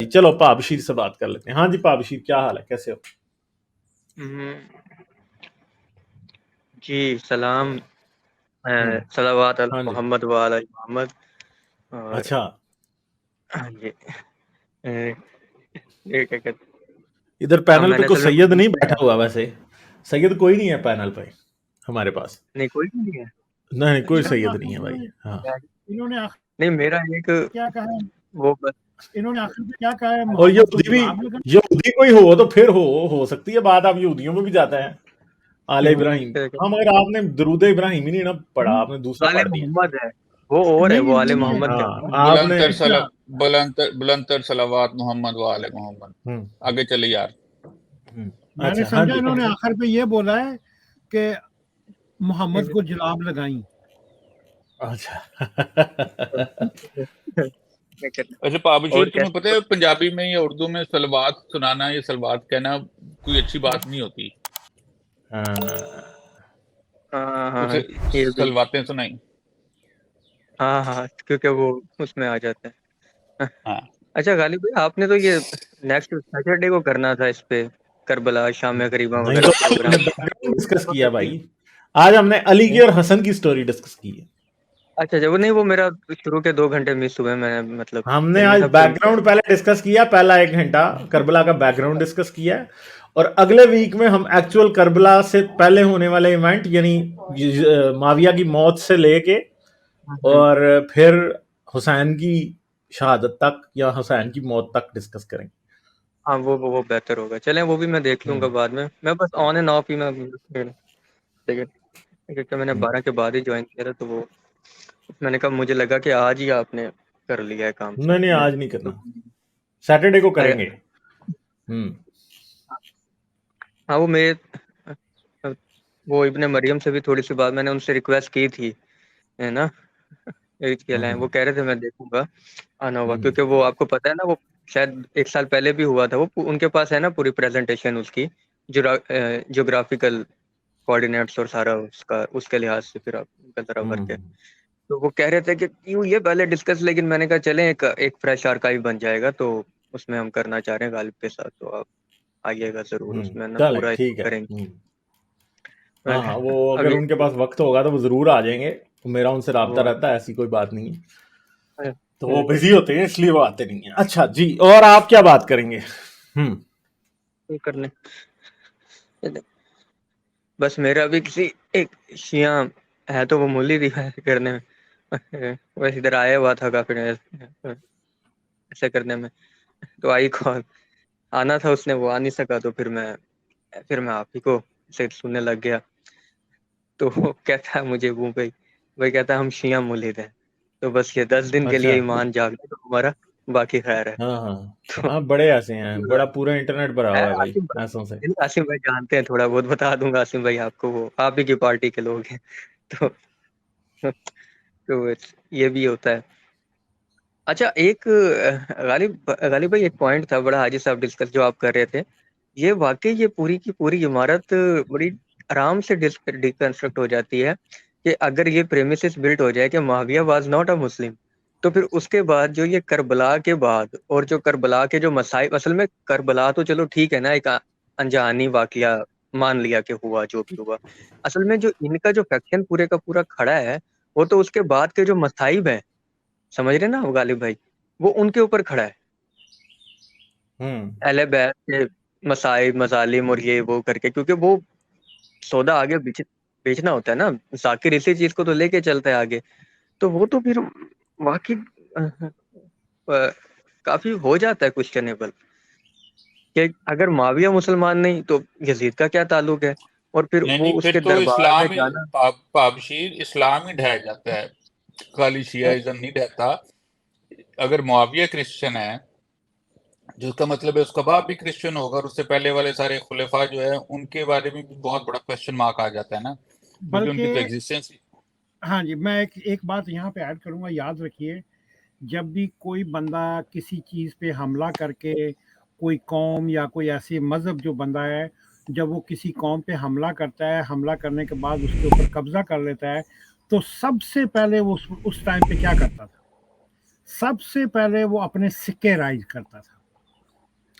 چلو پابشیر سے بات کر لیتے ہیں. ہاں جی پابشیر کیا حال ہے, کیسے ہو؟ جی سلام، صلوات علی ہاں جی محمد و علی محمد. اور اچھا ہاں جی یہ کیا کہتے ادھر پینل میں پہ نے کوئی اصل سید میں نہیں بیٹھا ہوا, ویسے سید کوئی نہیں ہے پینل پہ ہمارے پاس. نہیں کوئی نہیں ہے. نہیں کوئی سید نہیں ہے بھائی. ہاں انہوں نے نہیں میرا ایک کیا کہا ہے, وہ بس انہوں نے آخر میں کیا کہا ہے, اور محمد کو یہودی بھی, جلاب لگا. یہودی کوئی ہو تو پھر ہو سکتی ہے بات. آپ یہودیوں میں بھی جاتا ہے آل ابراہیم. ہاں مگر آپ نے درود ابراہیم ہی نہیں نا پڑھا, آپ نے دوسرا آل پڑھ دیا. محمد ہے وہ, اور ہے نہیں وہ آل نہیں محمد ہاں کہتے ہیں. آپ نے بلندر صلوات محمد و آل محمد. آگے چلے یار. میں نے اچھا ہاں سمجھا جی انہوں نے آخر پہ یہ بولا ہے کہ محمد کو جلاب لگائیں. اچھا اچھا پابشیر اور تمہیں پتہ ہے پنجابی میں یا اردو میں صلوات سنانا یا صلوات کہنا کوئی اچھی بات نہیں ہوتی. اسے صلواتیں سنائیں. ہاں کیونکہ وہ اس میں آ جاتا ہے. ہاں اچھا غالب بھائی آپ نے تو یہ نیکسٹ سیٹرڈے کو کرنا تھا اس پہ کربلا شام غریبہ نہیں وغیرہ تو ہم نے پروگرام. بیک گراؤنڈ ڈسکس کیا بھائی. آج ہم نے علی کی اور حسن کی سٹوری ڈسکس کی ہے. اچھا وہ نہیں, وہ میرا شروع کے 2 گھنٹے مس ہوئے. میں مطلب ہم نے دن میں آج سب بیک گراؤنڈ پہلے ڈسکس کیا, پہلا 1 گھنٹہ کربلا کا بیک گراؤنڈ ڈسکس کیا, اور اگلے ویک میں ہم ایکچوئل کربلا سے پہلے ہونے والے ایونٹ یعنی معاویہ کی موت سے لے کے اور پھر حسین کی شہادت تک یا حسین کی موت تک ڈسکس کریں گے. ہاں وہ بہتر ہوگا. چلیں وہ بھی میں دیکھ لوں گا بعد میں بس آن اینڈ آف ہی کیونکہ میں نے 12 کے بعد ہی جوائن کیا تھا, تو وہ میں نے کہا مجھے لگا کہ آج ہی آپ نے کر لیا ہے کام. نہیں آج نہیں کرنا, سیٹرڈے کو کریں گے. ہاں وہ ابن مریم سے بھی تھوڑی سی بات میں نے ان سے ریکویسٹ کی تھی ہے نا, وہ کہہ رہے تھے میں دیکھوں گا آنا ہوگا, کیونکہ وہ آپ کو پتا ہے نا وہ شاید 1 سال پہلے بھی ہوا تھا. وہ ان کے پاس ہے نا پوری پریزنٹیشن اس کی جیوگرافیکل کوآرڈینیٹس اور سارا اس کے لحاظ سے پھر آپ کا ذرا ورک ہے. تو وہ کہہ رہے تھے کہ کیوں یہ پہلے ڈسکس, لیکن میں نے کہا چلیں ایک فریش آرکائیو بن جائے گا, تو اس میں ہم کرنا چاہ رہے ہیں غالب کے ساتھ, تو آپ آئیے گا ضرور اس میں نا, چلیں پورا ٹھیک ہے. کریں گے. ہاں وہ اگر ابھی ان کے پاس وقت ہوگا تو وہ ضرور آ جائیں گے. میرا ان سے رابطہ رہتا ہے, ایسی کوئی بات نہیں ہے, تو وہ بزی ہوتے ہیں اس لیے وہ آتے نہیں ہیں. اچھا جی, اور آپ کیا بات کریں گے؟ کرنے بس میرا بھی کسی ایک شیعہ ہے تو وہ مولی دکھا کرنے میں بس ادھر آیا ہوا تھا کافی ایسے کرنے میں, تو آئی کال آنا تھا, اس نے وہ آ نہیں سکا, تو پھر میں آپ ہی کو سے سننے لگ گیا. تو وہ کہتا ہے مجھے وہ کہتا ہے ہم شیعہ مولد ہیں, تو بس یہ 10 دن کے لیے اچھا ایمان جاگ تو ہمارا باقی خیر ہے. ہاں بڑے ایسے ہیں, بڑا پورا انٹرنیٹ بھرا ہوا ہے بھائی ایسوں سے. عاصم بھائی جانتے ہیں, تھوڑا بہت بتا دوں گا عاصم بھائی آپ کو, وہ آپ ہی کی پارٹی کے لوگ ہیں, تو یہ بھی ہوتا ہے. اچھا ایک غالب بھائی ایک پوائنٹ تھا بڑا حاجی صاحب ڈسکس جو آپ کر رہے تھے, یہ واقعی یہ پوری کی پوری عمارت بڑی آرام سے ڈیکنسٹرکٹ ہو جاتی ہے کہ اگر یہ پریمیسز بلٹ ہو جائے کہ معاویہ واز ناٹ اے مسلم, تو پھر اس کے بعد جو یہ کربلا کے بعد اور جو کربلا کے جو مسائل, اصل میں کربلا تو چلو ٹھیک ہے نا, ایک انجانی واقعہ مان لیا کہ ہوا جو بھی ہوا, اصل میں جو ان کا جو فیکشن پورے کا پورا کھڑا ہے وہ تو اس کے بعد کے جو مصائب ہیں, سمجھ رہے نا غالب بھائی, وہ ان کے اوپر کھڑا ہے. اہل بیت کے مصائب مظالم اور یہ وہ کر کے, کیونکہ وہ سودا آگے بیچنا ہوتا ہے نا, ذاکر اسی چیز کو تو لے کے چلتا ہے آگے, تو وہ تو پھر واقعی کافی ہو جاتا ہے کوشچنیبل کہ اگر معاویہ مسلمان نہیں تو یزید کا کیا تعلق ہے, اور پھر وہ نہیں اس پھر کے تو دربار میں اسلام ہی جانا. پابشیر اسلام ہی ڈھہ جاتا ہے, خالی شیعہ نہیں رہتا. اگر معاویہ کرسچن ہے جس کا مطلب ہے اس کا باپ بھی کرسچن ہوگا, اور اس سے پہلے والے سارے خلفاء جو ہے ان کے بارے میں بھی بہت بڑا کوشچن مارک آ جاتا ہے نا, کیونکہ ان کی تو ایگزسٹنس. ہاں جی, میں ایک بات یہاں پہ ایڈ کروں گا, یاد رکھیے جب بھی کوئی بندہ کسی چیز پہ حملہ کر کے, کوئی قوم یا کوئی ایسی مذہب جو بندہ ہے, جب وہ کسی قوم پہ حملہ کرتا ہے, حملہ کرنے کے بعد اس کے اوپر قبضہ کر لیتا ہے, تو سب سے پہلے وہ اس ٹائم پہ کیا کرتا تھا, سب سے پہلے وہ اپنے سکے رائج کرتا تھا.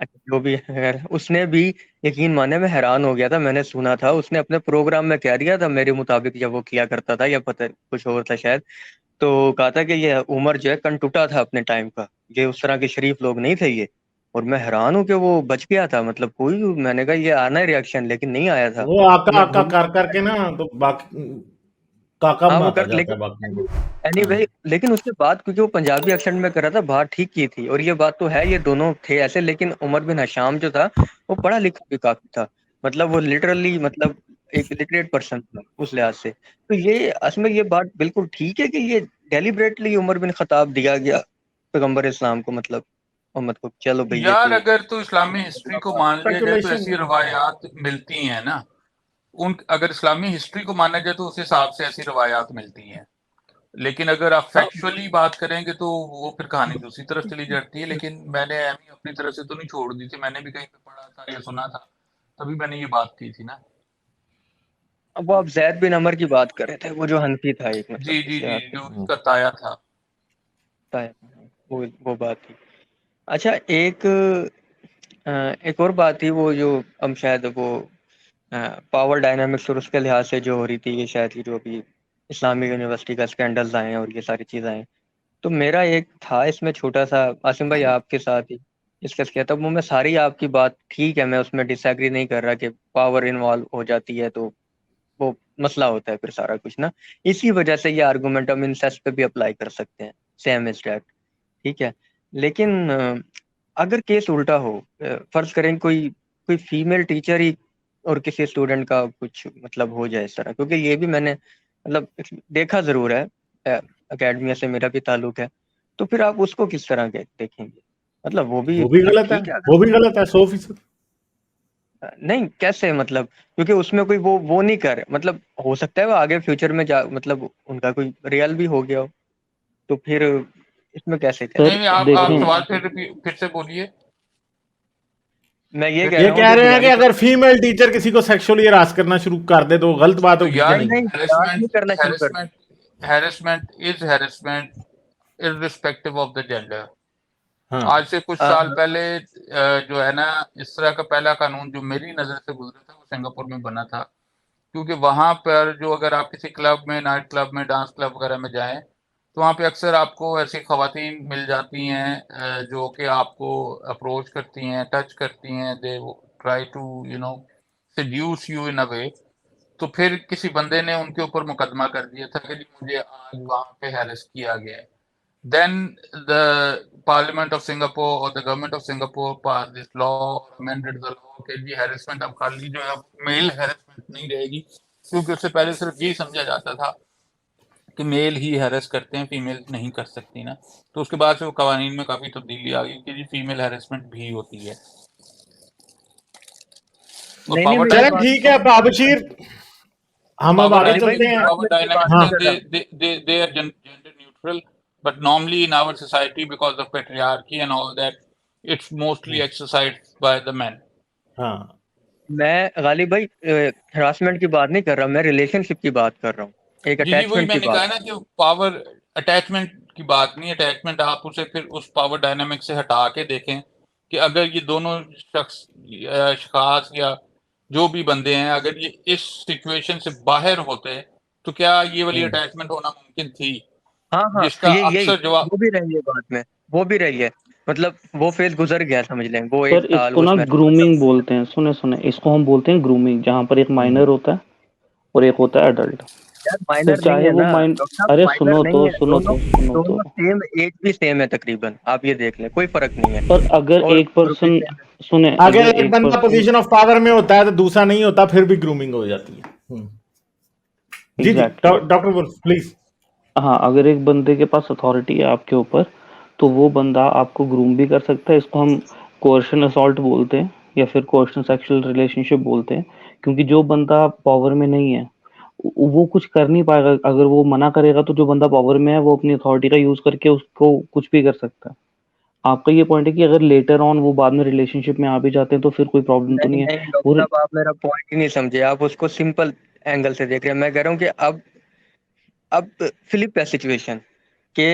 جو بھی ہے اس نے بھی یقین مانے میں حیران ہو گیا تھا. میں نے سنا تھا اس نے اپنے پروگرام میں کہہ دیا تھا میرے مطابق جب وہ کیا کرتا تھا یا پتہ کچھ اور تھا شاید, تو کہا تھا کہ یہ عمر جو ہے کنٹوٹا تھا اپنے ٹائم کا, یہ اس طرح کے شریف لوگ نہیں تھے یہ. اور میں حیران ہوں کہ وہ بچ گیا تھا, مطلب کوئی, میں نے کہا یہ آنا ہے ریئیکشن, لیکن نہیں آیا تھا. وہ آقا میں آقا بھول کر کر کے نا تو باقی کاکا ہاں میں وہ آتا کر, جاتا لیکن ہے باقی کو. اینی وے, لیکن اس کے بعد کیونکہ وہ پنجابی ایکسنٹ میں کر رہا تھا بات ٹھیک کی تھی. اور یہ بات تو ہے یہ دونوں تھے ایسے, لیکن عمر بن ہشام جو تھا وہ پڑھا لکھا بھی کافی تھا, مطلب وہ لٹرلی مطلب ایک لٹریٹ پرسن تھا اس لحاظ سے. تو یہ اصل میں یہ بات بالکل ٹھیک ہے کہ یہ ڈیلیبریٹلی عمر بن خطاب دیا گیا پیغمبر اسلام کو, مطلب امت کو, چلو بھئی یہ یار تو اگر تو اسلامی ہسٹری کو مان لیا جائے تو ایسی روایات ملتی ہیں نا, اگر اسلامی ہسٹری کو مانا جائے تو اس حساب سے ایسی روایات ملتی ہیں. لیکن اگر آپ فیکچولی بات کریں گے تو وہ پھر کہانی دوسری طرف چلی جاتی ہے. لیکن میں نے اپنی طرف سے تو نہیں چھوڑ دی تھی, میں نے بھی کہیں پہ پڑھا تھا یا سنا تھا تبھی میں نے یہ بات کی تھی نا. اب وہ آپ زید بن عمر کی بات کر رہے تھے, وہ جو حنفی تھا ایک, مطلب جی جی اس جی, لحاظ جو اس کا تایا تھا. سے وہ بات تھی. اچھا ایک اور بات تھی, وہ جو اب شاید وہ پاور ڈائنامکس اور اس کے لحاظ سے جو ہو رہی تھی, یہ شاید جو ابھی اسلامک یونیورسٹی کا اسکینڈلز آئے ہیں اور یہ ساری چیزیں آئیں, تو میرا ایک تھا اس میں چھوٹا سا, عاصم بھائی آپ کے ساتھ ہی ڈسکس کیا تھا, وہ میں ساری آپ کی بات ٹھیک ہے, میں اس میں ڈس ایگری نہیں کر رہا کہ پاور انوالو ہو جاتی ہے تو وہ مسئلہ ہوتا ہے پھر سارا کچھ نا. اسی وجہ سے یہ آرگومنٹ ہم انسیسٹ پہ بھی اپلائی کر سکتے ہیں, سیم از دیٹ, ٹھیک ہے. لیکن اگر کیس الٹا ہو, فرض کریں کوئی فیمیل ٹیچر ہی اور کسی اسٹوڈنٹ کا کچھ مطلب ہو جائے اس طرح, کیونکہ یہ بھی میں نے مطلب دیکھا ضرور ہے, اکیڈمیا سے میرا بھی تعلق ہے, تو پھر آپ اس کو کس طرح دیکھیں گے, مطلب وہ بھی غلط ہے, ٹھیک ہے وہ بھی غلط ہے 100%. نہیں کیسے, مطلب کیونکہ اس میں کوئی وہ نہیں کر, مطلب ہو سکتا ہے وہ آگے فیوچر میں مطلب ان کا کوئی ریئل بھی ہو گیا ہو, تو پھر اس میں کیسے نہیں آپ دیکھیں سوال پھر سے بولیے. میں یہ کہہ یہ رہا ہوں کہہ کہ رہے ہیں کہ بنیادی اگر فیمیل ٹیچر کسی کو سیکشولی ہراس کرنا شروع کر دے تو غلط بات تو ہوگی کہ یار نہیں؟ نہیں کرنا شروع کر دیں. Harassment irrespective of the gender. ہاں آج سے کچھ سال پہلے جو ہے نا اس طرح کا پہلا قانون جو میری نظر سے گزرا تھا وہ سنگاپور میں بنا تھا, کیونکہ وہاں پر جو اگر آپ کسی کلب میں, نائٹ کلب میں, ڈانس کلب وغیرہ میں جائیں تو وہاں پہ اکثر آپ کو ایسی خواتین مل جاتی ہیں جو کہ آپ کو اپروچ کرتی ہیں, ٹچ کرتی ہیں, they try to seduce you in a way. تو پھر کسی بندے نے ان کے اوپر مقدمہ کر دیا تھا کہ مجھے آج وہاں پہ ہیرس کیا گیا ہے. Then the Parliament of Singapore or the government of Singapore passed this law, amended the law کہ جی ہیرسمنٹ اب خالی جو ہے میل ہیرسمنٹ نہیں رہے گی, کیونکہ اس سے پہلے صرف یہی سمجھا جاتا تھا کہ میل ہی ہیرس کرتے ہیں, فیمیل نہیں کر سکتی نا. تو اس کے بعد سے وہ قوانین میں کافی تبدیلی آ گئی کہ جی فیمیل ہیرسمنٹ بھی ہوتی ہے. اور پاور چلیں ٹھیک ہے بابشیر, ہم اب آگے چلتے ہیں. power dynamics they are gender neutral, but normally in our society because of patriarchy and all that it's mostly exercised by the men. ہاں میں غالب بھائی ہراسمنٹ کی بات نہیں کر رہا, میں ریلیشن شپ کی بات کر رہا ہوں, ایک جی وہی اٹیچمنٹ میں کی نے بات. کہا نا کہ پاور اٹیچمنٹ کی بات نہیں, اٹیچمنٹ آپ اسے پھر اس پاور ڈائنامک سے ہٹا کے دیکھیں کہ اگر یہ دونوں اشخاص یا جو بھی بندے ہیں اگر یہ اس سچویشن سے باہر ہوتے تو کیا یہ والی اٹیچمنٹ ہونا ممکن تھی؟ ہاں جس کا یہی اکثر جواب وہ بھی رہی ہے بات میں, وہ بھی رہی ہے, مطلب وہ فیز گزر گیا سمجھ لیں, وہ سر ایک اس سال کو نا اس میں گرومنگ بولتے ہیں, سنیں اس کو ہم بولتے ہیں گرومنگ, جہاں پر ایک مائنر ہوتا ہے اور ایک ہوتا ہے ایڈلٹ. یار پھر مائنر نہیں چاہے ہے وہ نا ڈاکٹر صاحب, ارے مائنر نہیں ہے, سنو تو دونوں سیم ایج بھی سیم ہے تقریباً, آپ یہ دیکھ لیں کوئی فرق نہیں ہے, پر اگر اور ایک group بھی پرسن same ہے. سنیں, اگر اگر ایک ایک بندہ پرسن پوزیشن آف پاور میں ہوتا ہے تو دوسرا نہیں ہوتا, پھر بھی گرومنگ ہو جاتی ہے. جی ایگزیکٹلی ڈاکٹر ولف پلیز. ہاں, اگر ایک بندے کے پاس اتھارٹی ہے آپ کے اوپر تو وہ بندہ آپ کو گروم بھی کر سکتا ہے. اس کو ہم کوئرشن اسالٹ بولتے ہیں یا پھر کوئرشن سیکشل ریلیشن شپ بولتے ہیں, کیونکہ جو بندہ پاور میں نہیں ہے وہ کچھ کر نہیں پائے گا. اگر وہ منع کرے گا تو جو بندہ پاور میں ہے وہ اپنی اتھارٹی کا یوز کر کے اس کو کچھ بھی کر سکتا ہے. آپ کا یہ پوائنٹ ہے کہ اگر لیٹر آن وہ بعد میں ریلیشن شپ میں آ بھی جاتے ہیں تو پھر کوئی پرابلم تو نہیں ہے. نہیں ڈاکٹر صاحب, آپ میرا پوائنٹ ہی نہیں سمجھے, آپ اس کو سمپل اینگل سے دیکھ رہے ہیں. میں کہہ رہا ہوں کہ اب فلپ ہے سچویشن کہ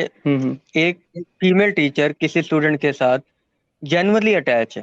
ایک فیمیل ٹیچر کسی اسٹوڈنٹ کے ساتھ جینورلی اٹیچ ہے,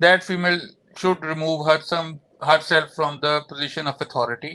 that female should remove herself from the position of authority,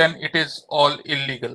then it is all illegal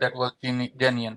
that was genuine.